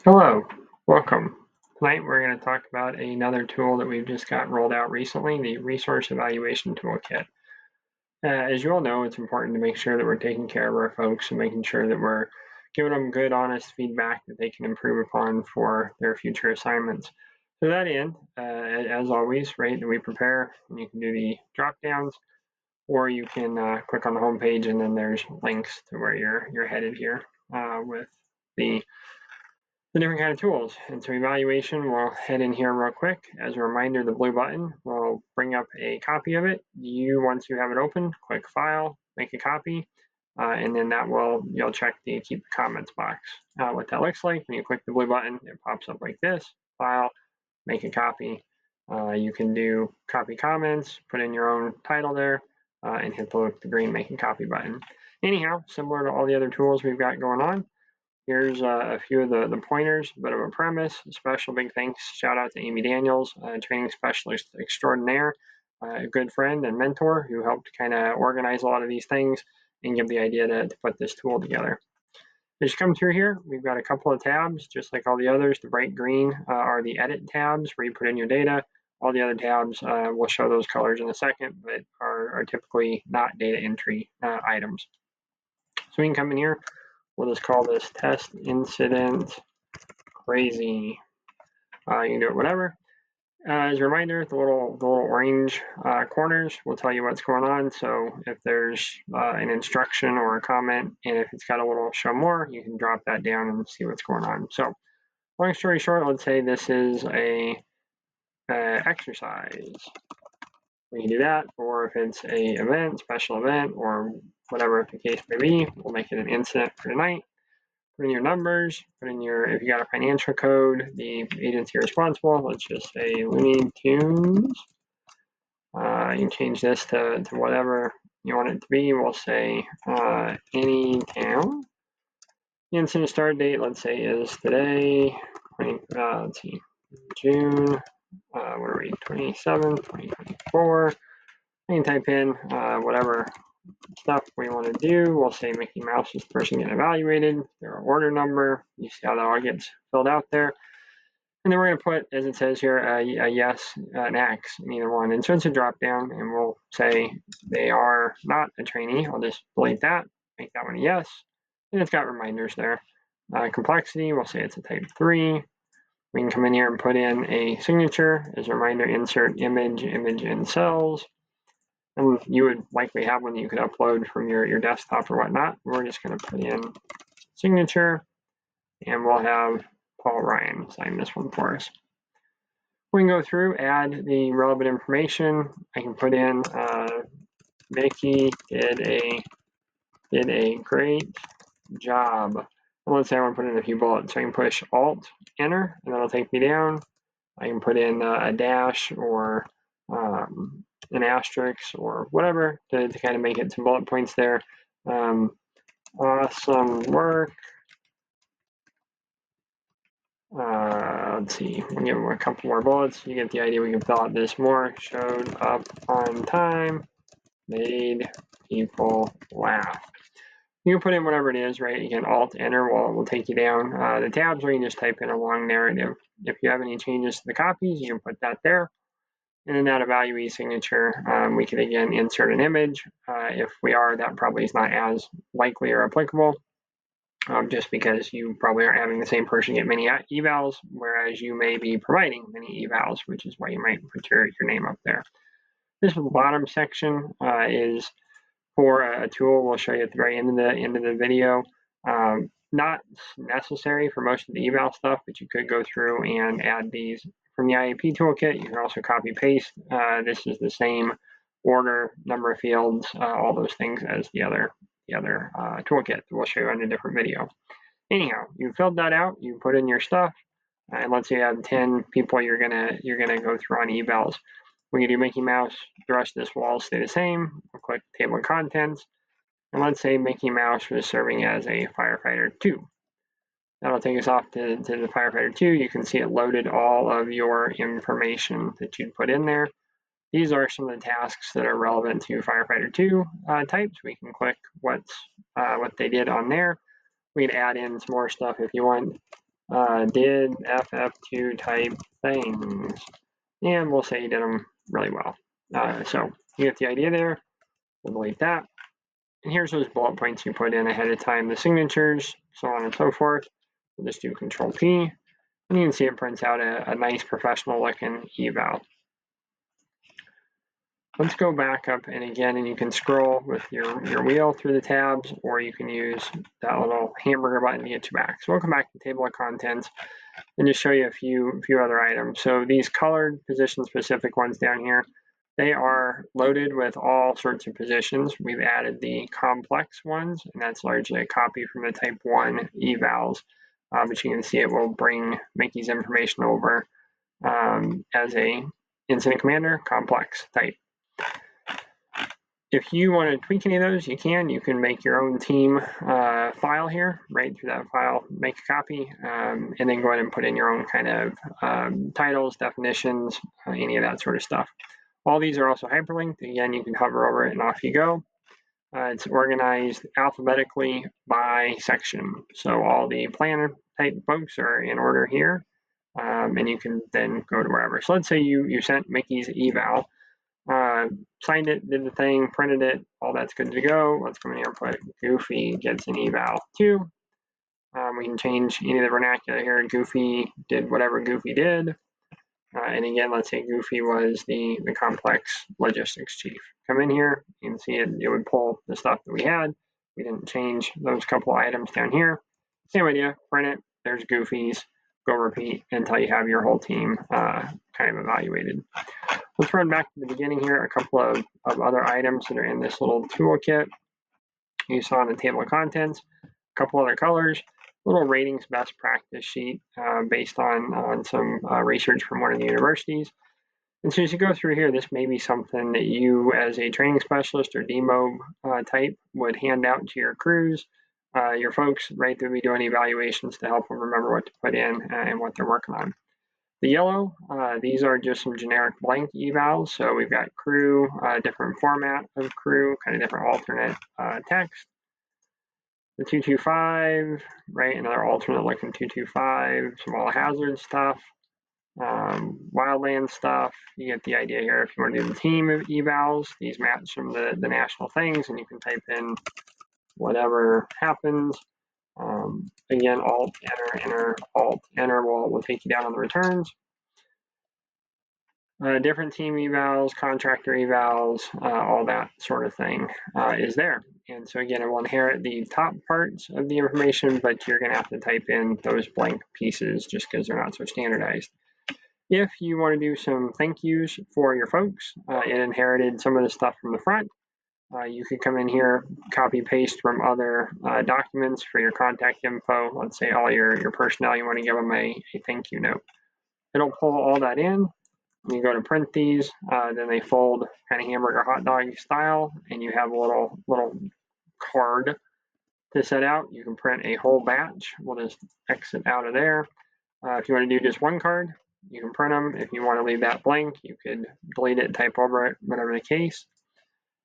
Hello, welcome. Tonight we're going to talk about another tool that we've just got rolled out recently, the Resource Evaluation Toolkit. As you all know, it's important to make sure that we're taking care of our folks and making sure that we're giving them good, honest feedback that they can improve upon for their future assignments. To that end, as always, right, that we prepare, and you can do the drop downs, or you can click on the home page and then there's links to where you're headed here with the different kind of tools. And so evaluation, we'll head in here real quick. As a reminder, the blue button will bring up a copy of it. Once you have it open, click File, make a copy, and then you'll check the keep the comments box. What that looks like, when you click the blue button, it pops up like this, File, make a copy. You can do copy comments, put in your own title there, and hit the green make a copy button. Anyhow, similar to all the other tools we've got going on, here's a few of the pointers, a bit of a premise. Special big thanks, shout out to Amy Daniels, training specialist extraordinaire, a good friend and mentor who helped kind of organize a lot of these things and give the idea to put this tool together. As you come through here, we've got a couple of tabs, just like all the others. The bright green are the edit tabs where you put in your data. All the other tabs, we'll show those colors in a second, but are typically not data entry items. So we can come in here. We'll just call this test incident crazy. You can do it whatever. As a reminder, the little orange corners will tell you what's going on. So if there's an instruction or a comment, and if it's got a little show more, you can drop that down and see what's going on. So long story short, let's say this is a exercise. We can do that, or if it's a event, special event, or whatever the case may be, we'll make it an incident for tonight. Put in your numbers, if you got a financial code, the agency responsible, let's just say Looney Tunes. You can change this to whatever you want it to be. We'll say any town. The incident start date, let's say, is today, let's see, June, what are we, 27th, 2024. You can type in whatever stuff we want to do. We'll say Mickey Mouse is the person getting evaluated, their order number. You see how that all gets filled out there. And then we're going to put, as it says here, a yes, an X in either one. And so it's a drop down, and we'll say they are not a trainee. I'll just delete that, make that one a yes. And it's got reminders there. Complexity, we'll say it's a type 3. We can come in here and put in a signature. As a reminder, insert image in cells. And you would likely have one that you could upload from your desktop or whatnot. We're just going to put in signature, and we'll have Paul Ryan sign this one for us. We can go through, add the relevant information. I can put in Mickey did a great job. And let's say I want to put in a few bullets. So I can push Alt, Enter, and that'll take me down. I can put in a dash or an asterisk or whatever to kind of make it some bullet points there. Awesome work. Let's see, we'll give them a couple more bullets. You get the idea. We can fill out this more. Showed up on time, made people laugh. You can put in whatever it is, right? You can Alt Enter will take you down. The tabs where you can just type in a long narrative. If you have any changes to the copies, you can put that there. And in that evaluee signature, we can again insert an image. If we are, that probably is not as likely or applicable, just because you probably aren't having the same person get many evals, whereas you may be providing many evals, which is why you might put your name up there. This bottom section is for a tool we'll show you at the very end of the video. Not necessary for most of the eval stuff, but you could go through and add these from the IAP toolkit. You can also copy paste. This is the same order, number of fields, all those things as the other toolkit. We'll show you in a different video. Anyhow, you filled that out. You put in your stuff, and let's say you have 10 people you're gonna go through on evals. We can do Mickey Mouse. The rest of this will all stay the same. We'll click table of contents. And let's say Mickey Mouse was serving as a firefighter 2. That'll take us off to the firefighter 2. You can see it loaded all of your information that you'd put in there. These are some of the tasks that are relevant to firefighter 2 types. We can click what they did on there. We can add in some more stuff if you want. did FF2 type things. And we'll say you did them really well. So you get the idea there. We'll delete that. And here's those bullet points you put in ahead of time, the signatures, so on and so forth. We'll just do Control P, and you can see it prints out a nice professional looking eval. Let's go back up and again, and you can scroll with your wheel through the tabs, or you can use that little hamburger button to get you back. So we'll come back to the table of contents and just show you a few other items. So these colored position specific ones down here, they are loaded with all sorts of positions. We've added the complex ones, and that's largely a copy from the type 1 evals. But you can see it will bring Mickey's information over as a incident commander complex type. If you want to tweak any of those, you can. You can make your own team file here, right through that file, make a copy, and then go ahead and put in your own kind of titles, definitions, any of that sort of stuff. All these are also hyperlinked. Again, you can hover over it and off you go. It's organized alphabetically by section. So all the plan type folks are in order here, and you can then go to wherever. So let's say you sent Mickey's eval. Signed it, did the thing, printed it, all that's good to go. Let's come in here and put Goofy gets an eval too. We can change any of the vernacular here. Goofy did whatever Goofy did. And again, let's say Goofy was the complex logistics chief. Come in here, you can see it would pull the stuff that we had. We didn't change those couple items down here. Same idea, print it, there's Goofy's, go repeat until you have your whole team kind of evaluated. Let's run back to the beginning here, a couple of other items that are in this little toolkit you saw in the table of contents, a couple other colors, little ratings best practice sheet based on some research from one of the universities. And so as you go through here, this may be something that you as a training specialist or DMO type would hand out to your crews, your folks, right, that will be doing evaluations to help them remember what to put in and what they're working on. The yellow, these are just some generic blank evals. So we've got crew, different format of crew, kind of different alternate text. The 225, right, another alternate looking 225, some all hazard stuff, wildland stuff. You get the idea here. If you want to do the team of evals, these match from the national things, and you can type in whatever happens. Again, Alt, Enter, Alt, Enter will take you down on the returns. Different team evals, contractor evals, all that sort of thing is there. And so again, it will inherit the top parts of the information, but you're going to have to type in those blank pieces just because they're not so standardized. If you want to do some thank yous for your folks, it inherited some of the stuff from the front. You could come in here, copy paste from other documents for your contact info. Let's say all your personnel, you want to give them a thank you note. It'll pull all that in. You go to print these, then they fold kind of hamburger hot dog style, and you have a little card to set out. You can print a whole batch. We'll just exit out of there. If you want to do just one card, you can print them. If you want to leave that blank, you could delete it, type over it, whatever the case.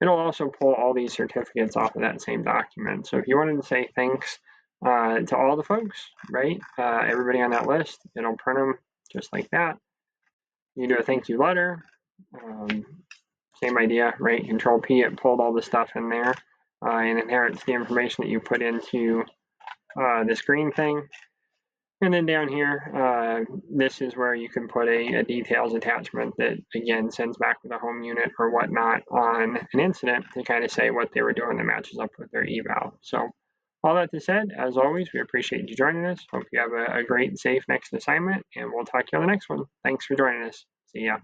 It'll also pull all these certificates off of that same document. So if you wanted to say thanks to all the folks, right, everybody on that list, it'll print them just like that. You do a thank you letter, same idea, right? Control P, it pulled all the stuff in there and inherits the information that you put into this green thing. And then down here, this is where you can put a details attachment that, again, sends back to the home unit or whatnot on an incident to kind of say what they were doing that matches up with their eval. So all that to said, as always, we appreciate you joining us. Hope you have a great, safe next assignment, and we'll talk to you on the next one. Thanks for joining us. See ya.